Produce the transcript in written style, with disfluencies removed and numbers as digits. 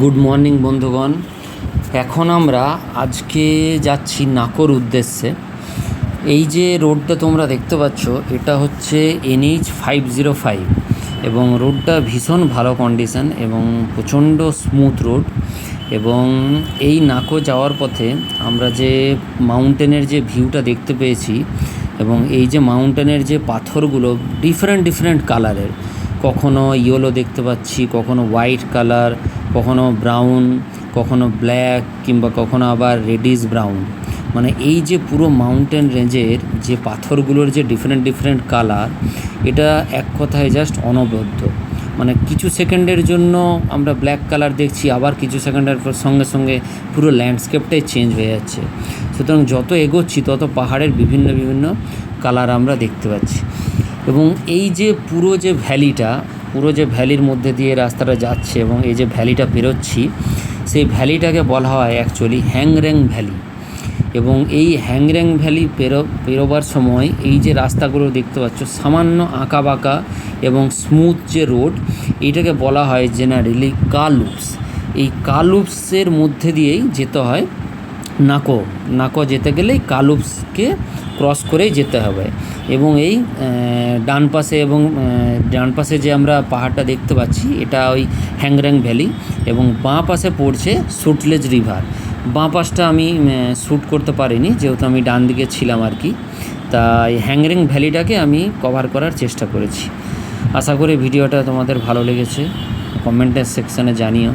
Good morning বন্ধুগণ। এখন আমরা আজকে যাচ্ছি নাকোর উদ্দেশ্যে। এই যে রোডটা তোমরা দেখতে পাচ্ছ, এটা হচ্ছে NH 505 এবং রোডটা ভীষণ ভালো কন্ডিশন এবং প্রচণ্ড স্মুথ রোড। এবং এই নাকো যাওয়ার পথে আমরা যে মাউন্টেনের যে ভিউটা দেখতে পেয়েছি এবং এই যে মাউন্টেনের যে পাথরগুলো ডিফারেন্ট কালারের, কখনো ইয়েলো দেখতে পাচ্ছি, কখনো হোয়াইট কালার, কখনো ব্রাউন, কখনো ব্ল্যাক, কিংবা কখনো আবার রেডিশ ব্রাউন। মানে এই যে পুরো মাউন্টেন রেঞ্জের যে পাথরগুলোর যে ডিফারেন্ট কালার, এটা এক কথায় জাস্ট অনবদ্য। মানে কিছু সেকেন্ডের জন্য আমরা ব্ল্যাক কালার দেখছি, আবার কিছু সেকেন্ডের সঙ্গে সঙ্গে পুরো ল্যান্ডস্কেপটাই চেঞ্জ হয়ে যাচ্ছে। সুতরাং যত এগোচ্ছি তত পাহাড়ের বিভিন্ন কালার আমরা দেখতে পাচ্ছি। এবং এই যে পুরো যে ভ্যালির মধ্যে দিয়ে রাস্তাটা যাচ্ছে এবং এই যে ভ্যালিটা পেরোচ্ছি, সেই ভ্যালিটাকে বলা হয় অ্যাকচুয়ালি হ্যাংরেং ভ্যালি। এবং এই হ্যাংরেং ভ্যালি পেরোবার সময় এই যে রাস্তাগুলো দেখতে পাচ্ছ, সামান্য আঁকা বাঁকা এবং স্মুথ যে রোড, এইটাকে বলা হয় জেনারেলি কালুপস। এই কালুপসের মধ্যে দিয়েই যেতে হয় নাকো যেতে গেলেই কালুপসকে ক্রস করেই যেতে হবে। এবং এই ডান পাশে যে আমরা পাহাড়টা দেখতে পাচ্ছি, এটা ওই হ্যাংরেং ভ্যালি, এবং বাঁ পাশে পড়ছে সুটলেজ রিভার। বাঁ পাশটা আমি শ্যুট করতে পারিনি, যেহেতু আমি ডান দিকে ছিলাম আর কি। তাই হ্যাংরেং ভ্যালিটাকে আমি কভার করার চেষ্টা করেছি। আশা করি ভিডিওটা তোমাদের ভালো লেগেছে, কমেন্টের সেকশানে জানিও।